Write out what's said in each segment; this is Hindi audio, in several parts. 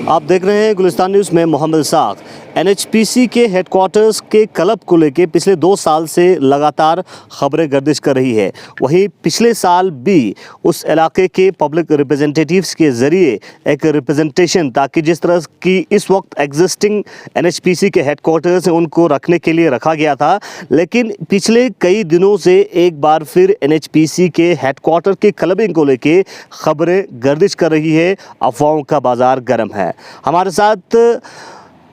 आप देख रहे हैं गुलिस्तान न्यूज़ में मोहम्मद साख। एनएचपीसी के हेडक्वार्टर्स के क्लब को लेकर पिछले 2 साल से लगातार खबरें गर्दिश कर रही है। वहीं पिछले साल भी उस इलाके के पब्लिक रिप्रेजेंटेटिव्स के ज़रिए एक रिप्रेजेंटेशन, ताकि जिस तरह की इस वक्त एग्जिस्टिंग एनएचपीसी के हेडक्वार्टर्स हैं उनको रखने के लिए रखा गया था, लेकिन पिछले कई दिनों से एक बार फिर एनएचपीसी के हेडक्वार्टर के क्लबिंग को लेकर खबरें गर्दिश कर रही है। अफवाहों का बाज़ार गर्म है। हमारे साथ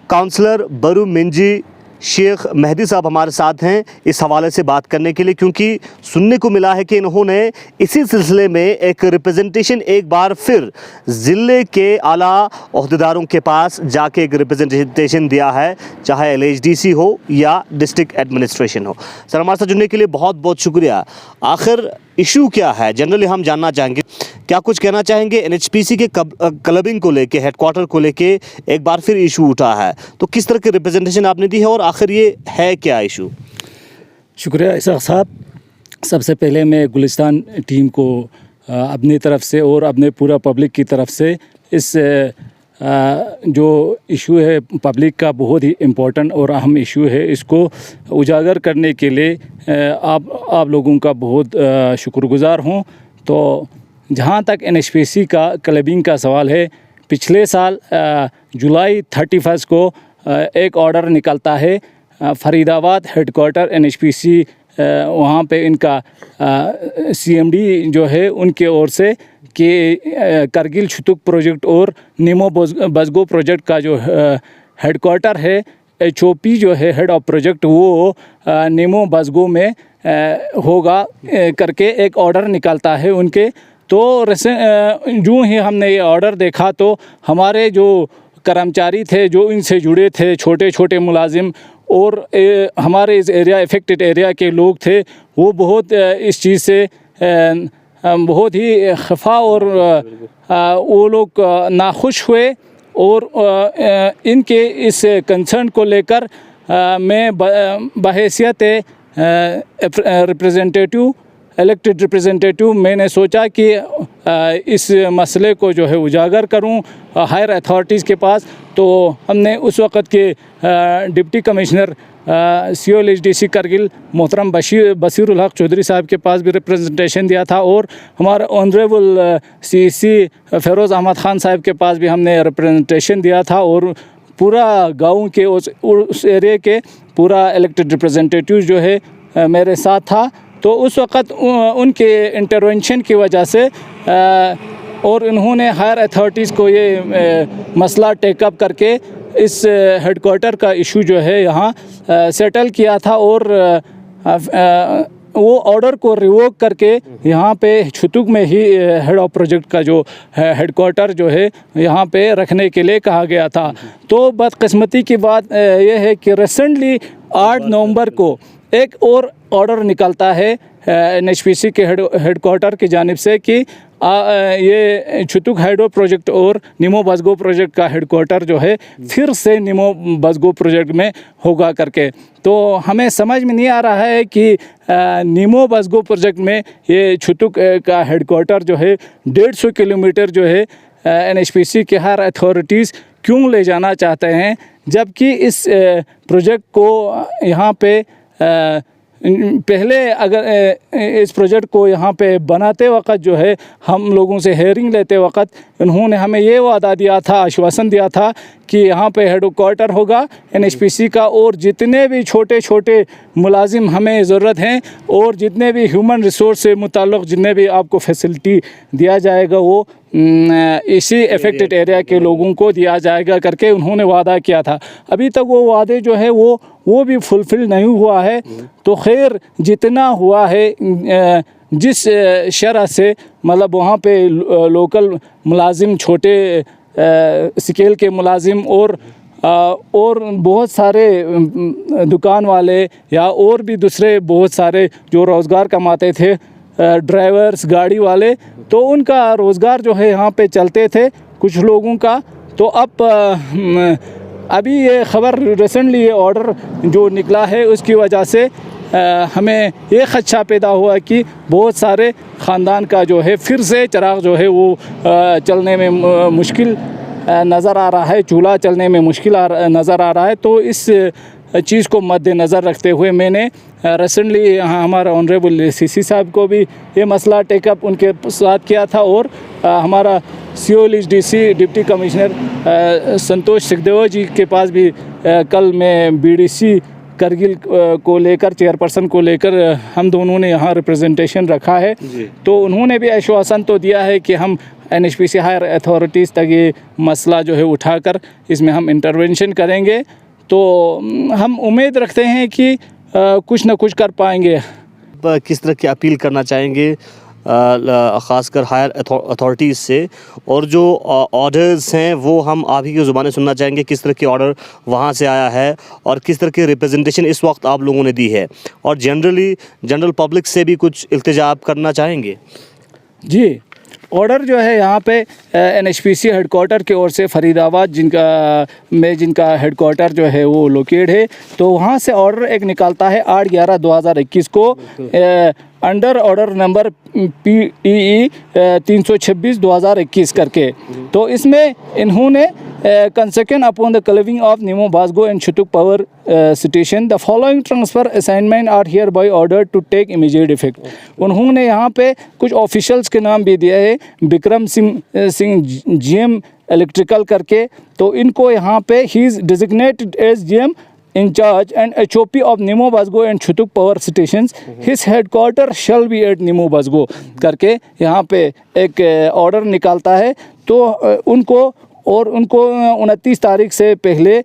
काउंसलर बरू मिंजी शेख मेहदी साहब हमारे साथ हैं इस हवाले से बात करने के लिए, क्योंकि सुनने को मिला है कि इन्होंने इसी सिलसिले में एक रिप्रेजेंटेशन एक बार फिर ज़िले के आला ओहदेदारों के पास जाके एक रिप्रेजेंटेशन दिया है, चाहे एलएचडीसी हो या डिस्ट्रिक्ट एडमिनिस्ट्रेशन हो। सर, हमारे साथ जुड़ने के लिए बहुत बहुत शुक्रिया। आखिर इशू क्या है, जनरली हम जानना चाहेंगे। क्या कुछ कहना चाहेंगे एनएचपीसी के क्लबिंग को लेके, हेडक्वार्टर को लेके एक बार फिर इशू उठा है, तो किस तरह की रिप्रेजेंटेशन आपने दी है और आखिर ये है क्या इशू? शुक्रिया इसाक साहब। सबसे पहले मैं गुलिस्तान टीम को अपनी तरफ से और अपने पूरा पब्लिक की तरफ से इस जो इशू है पब्लिक का, बहुत ही इम्पोर्टेंट और अहम इशू है, इसको उजागर करने के लिए आप लोगों का बहुत शुक्रगुजार हूँ। तो जहाँ तक एनएचपीसी का क्लबिंग का सवाल है, पिछले साल जुलाई 31 को एक ऑर्डर निकलता है फरीदाबाद हेडक्वार्टर एनएचपीसी, वहाँ पे इनका सीएमडी जो है उनके ओर से कि करगिल छुतुक प्रोजेक्ट और नीमो बसगो प्रोजेक्ट का जो हेडक्वार्टर है, एचओपी जो है हेड ऑफ प्रोजेक्ट, वो नीमो बसगो में होगा करके एक ऑर्डर निकलता है उनके। तो यूँ ही हमने ये ऑर्डर देखा तो हमारे जो कर्मचारी थे, जो इनसे जुड़े थे, छोटे छोटे मुलाजिम और हमारे इस एरिया इफ़ेक्टेड एरिया के लोग थे, वो बहुत इस चीज़ से बहुत ही खफा और वो लोग नाखुश हुए। और इनके इस कंसर्न को लेकर मैं बहैसियत रिप्रेजेंटेटिव, इलेक्टेड रिप्रेजेंटेटिव, मैंने सोचा कि इस मसले को जो है उजागर करूं हायर अथॉरिटीज़ के पास। तो हमने उस वक़्त के डिप्टी कमिश्नर COLHDC करगिल मोहतरम बशीरुल हक चौधरी साहब के पास भी रिप्रेजेंटेशन दिया था, और हमारे ऑनरेबल CC फ़िरोज़ अहमद ख़ान साहब के पास भी हमने रिप्रेजेंटेशन दिया था, और पूरा गाँव के उस एरिया के पूरा इलेक्टेड रिप्रेजेंटेटिव जो है मेरे साथ था। तो उस वक़्त उनके इंटरवेंशन की वजह से और उन्होंने हायर अथॉरिटीज़ को ये मसला टेकअप करके इस हेडक्वार्टर का इशू जो है यहाँ सेटल किया था, और वो ऑर्डर को रिवोक करके यहाँ पे छुतुक में ही हेड ऑफ प्रोजेक्ट का जो हेडक्वार्टर जो है यहाँ पे रखने के लिए कहा गया था। तो बदकिस्मती की बात यह है कि रिसेंटली 8 नवंबर को एक और ऑर्डर निकलता है एनएचपीसी के हेडक्वार्टर की जानिब से कि ये छुतुक हाइड्रो प्रोजेक्ट और नीमो बसगो प्रोजेक्ट का हेडक्वार्टर जो है फिर से नीमो बसगो प्रोजेक्ट में होगा करके। तो हमें समझ में नहीं आ रहा है कि नीमो बसगो प्रोजेक्ट में ये छुतुक का हेडक्वार्टर जो है 150 किलोमीटर जो है एनएचपीसी के हायर अथॉरिटीज़ क्यों ले जाना चाहते हैं, जबकि इस प्रोजेक्ट को यहाँ पे पहले अगर इस प्रोजेक्ट को यहाँ पे बनाते वक्त जो है हम लोगों से हेयरिंग लेते वक्त उन्होंने हमें ये वादा दिया था, आश्वासन दिया था कि यहाँ पे हेडक्वार्टर होगा एनएचपीसी का, और जितने भी छोटे छोटे मुलाजिम हमें ज़रूरत हैं और जितने भी ह्यूमन रिसोर्स से मुताल्लिक़ जितने भी आपको फैसिलिटी दिया जाएगा वो इसी अफेक्टेड एरिया के लोगों को दिया जाएगा करके उन्होंने वादा किया था। अभी तक वो वादे जो है वो भी फुलफ़िल नहीं हुआ है। तो खैर जितना हुआ है, जिस शरह से मतलब वहाँ पे लोकल मुलाजिम, छोटे स्केल के मुलाजिम और बहुत सारे दुकान वाले या और भी दूसरे बहुत सारे जो रोज़गार कमाते थे, ड्राइवर्स, गाड़ी वाले, तो उनका रोज़गार जो है यहाँ पे चलते थे कुछ लोगों का। तो अब अभी ये ख़बर रिसेंटली ये ऑर्डर जो निकला है उसकी वजह से हमें ये ख़दशा पैदा हुआ कि बहुत सारे ख़ानदान का जो है फिर से चिराग जो है वो चलने में मुश्किल नज़र आ रहा है, चूल्हा चलने में मुश्किल नज़र आ रहा है। तो इस चीज़ को मद्देनज़र रखते हुए मैंने रिसेंटली यहाँ हमारा ऑनरेबल सीसी साहब को भी ये मसला टेकअप उनके साथ किया था, और हमारा COLHDC डिप्टी कमिश्नर संतोष सिखदेव जी के पास भी कल मैं BDC करगिल को लेकर, चेयरपर्सन को लेकर हम दोनों ने यहाँ रिप्रेजेंटेशन रखा है। तो उन्होंने भी आश्वासन तो दिया है कि हम NHPC हायर अथॉरिटीज़ तक ये मसला जो है उठाकर इसमें हम इंटरवेंशन करेंगे। तो हम उम्मीद रखते हैं कि कुछ ना कुछ कर पाएंगे। किस तरह की अपील करना चाहेंगे ख़ासकर हायर अथॉरिटीज़ से, और जो ऑर्डर्स हैं वो हम आप ही की ज़ुबानें सुनना चाहेंगे, किस तरह के ऑर्डर वहाँ से आया है और किस तरह की रिप्रेजेंटेशन इस वक्त आप लोगों ने दी है, और जनरल पब्लिक से भी कुछ इल्तिजा आप करना चाहेंगे? जी, ऑर्डर जो है यहाँ पे NHPC हेडक्वार्टर की ओर से फरीदाबाद जिनका हेडक्वार्टर जो है वो लोकेट है, तो वहाँ से ऑर्डर एक निकालता है 8/11/2021 को अंडर ऑर्डर नंबर PEE 326/2021 करके। तो इसमें इन्होंने consequent upon the clubbing of Nimoo Bazgo and Chutak power station the following transfer assignment are hereby order to take immediate effect. उन्होंने यहाँ पे कुछ ऑफिशियल्स के नाम भी दिए हैं, विक्रम सिंह GM इलेक्ट्रिकल करके। तो इनको यहाँ पे ही is designated as GM incharge and HOP of Nimoo Bazgo and Chutak power stations, his headquarter shall be at Nimoo Bazgo करके यहाँ पे एक ऑर्डर निकालता है। तो उनको 29 तारीख से पहले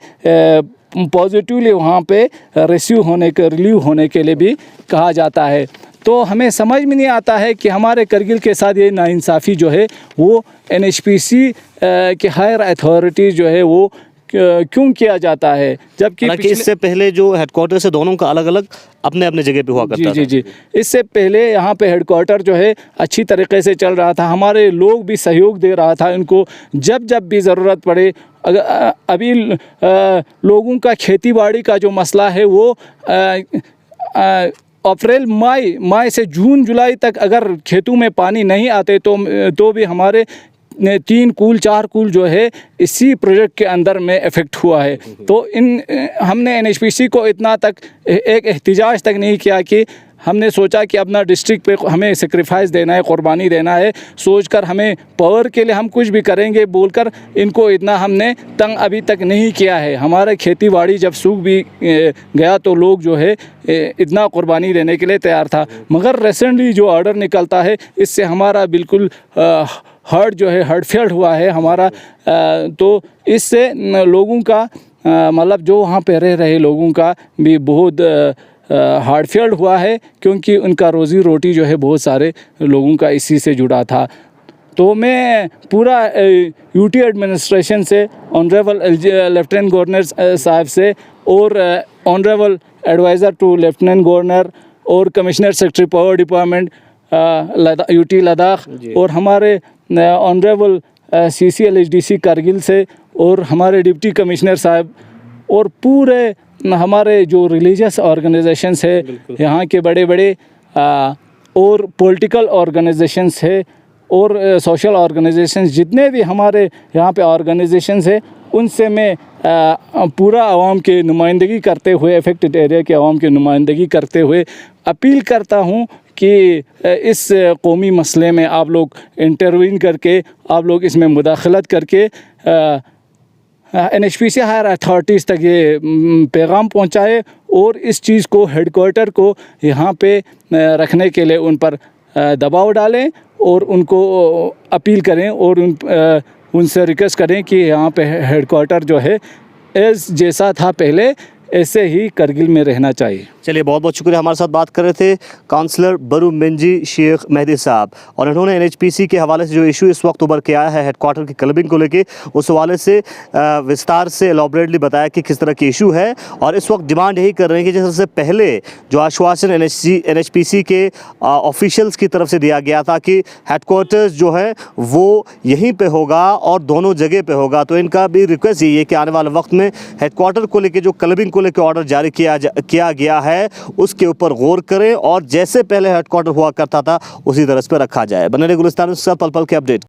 पॉजिटिवली वहाँ पे रिलीव होने के लिए भी कहा जाता है। तो हमें समझ में नहीं आता है कि हमारे करगिल के साथ ये नाइंसाफ़ी जो है वो NHPC के हायर अथॉरिटीज़ जो है वो क्यों किया जाता है, जबकि इससे पहले जो हेडक्वार्टर से दोनों का अलग अलग अपने अपने जगह पे हुआ करता था। जी, इससे पहले यहाँ पे हेडक्वार्टर जो है अच्छी तरीके से चल रहा था, हमारे लोग भी सहयोग दे रहा था इनको जब भी ज़रूरत पड़े। अभी लोगों का खेती बाड़ी का जो मसला है वो अप्रैल मई से जून जुलाई तक अगर खेतों में पानी नहीं आते तो भी हमारे 3 कूल 4 कूल जो है इसी प्रोजेक्ट के अंदर में इफ़ेक्ट हुआ है। तो हमने NHPC को इतना तक एक एहतिजाज तक नहीं किया कि हमने सोचा कि अपना डिस्ट्रिक्ट पे हमें सेक्रीफाइस देना है, कुर्बानी देना है, सोचकर हमें पावर के लिए हम कुछ भी करेंगे बोलकर इनको इतना हमने तंग अभी तक नहीं किया है। हमारे खेती बाड़ी जब सूख भी गया तो लोग जो है इतना कुर्बानी देने के लिए तैयार था। मगर रिसेंटली जो ऑर्डर निकलता है इससे हमारा बिल्कुल हर्ट जो है हर्टफेल्ड हुआ है हमारा। तो इससे लोगों का मतलब जो वहाँ पे रह रहे लोगों का भी बहुत हार्टफेल्ड हुआ है, क्योंकि उनका रोज़ी रोटी जो है बहुत सारे लोगों का इसी से जुड़ा था। तो मैं पूरा UT एडमिनिस्ट्रेशन से, ऑनरेबल लेफ्टिनेंट गवर्नर साहब से और honourable advisor to lieutenant governor और commissioner secretary power department UT Ladakh और हमारे ऑनरेबल CCLHDC करगिल से और हमारे डिप्टी कमिश्नर साहब और पूरे हमारे जो रिलीजियस ऑर्गेनाइजेशंस है यहाँ के बड़े और पॉलिटिकल ऑर्गेनाइजेशंस है और सोशल ऑर्गेनाइजेशंस जितने भी हमारे यहाँ पे ऑर्गेनाइजेशंस है उनसे मैं पूरा आवाम की नुमाइंदगी करते हुए, अफेक्टेड एरिया के आवाम की नुमाइंदगी करते हुए अपील करता हूँ कि इस कौमी मसले में आप लोग इंटरवीन करके, आप लोग इसमें मुदाखलत करके NHPC हायर अथॉरिटीज़ तक ये पैगाम पहुँचाए और इस चीज़ को हेडक्वार्टर को यहाँ पे रखने के लिए उन पर दबाव डालें और उनको अपील करें और उनसे रिक्वेस्ट करें कि यहाँ पे हेडक्वार्टर जो है जैसा था पहले ऐसे ही करगिल में रहना चाहिए। चलिए, बहुत बहुत शुक्रिया। हमारे साथ बात कर रहे थे काउंसलर बरू मिंजी शेख मेहदी साहब, और इन्होंने NHPC के हवाले से जो इशू इस वक्त उभर के आया है हेडक्वार्टर की क्लबिंग को लेके, उस हवाले से विस्तार से एलॉबरेटली बताया कि किस तरह की इशू है। और इस वक्त डिमांड यही कर रहे हैं कि जैसे पहले जो आश्वासन NHPC के ऑफिशियल्स की तरफ से दिया गया था कि हेडक्वार्टर्स जो है वो यहीं पर होगा और दोनों जगह पर होगा, तो इनका भी रिक्वेस्ट यही है कि आने वाले वक्त में हेडक्वार्टर को लेकर जो क्लबिंग को लेकर ऑर्डर जारी किया गया है उसके ऊपर गौर करें और जैसे पहले हेडक्वार्टर हुआ करता था उसी तरह पर रखा जाए। बने रहिए गुलिस्तान के साथ, पल पल के अपडेट।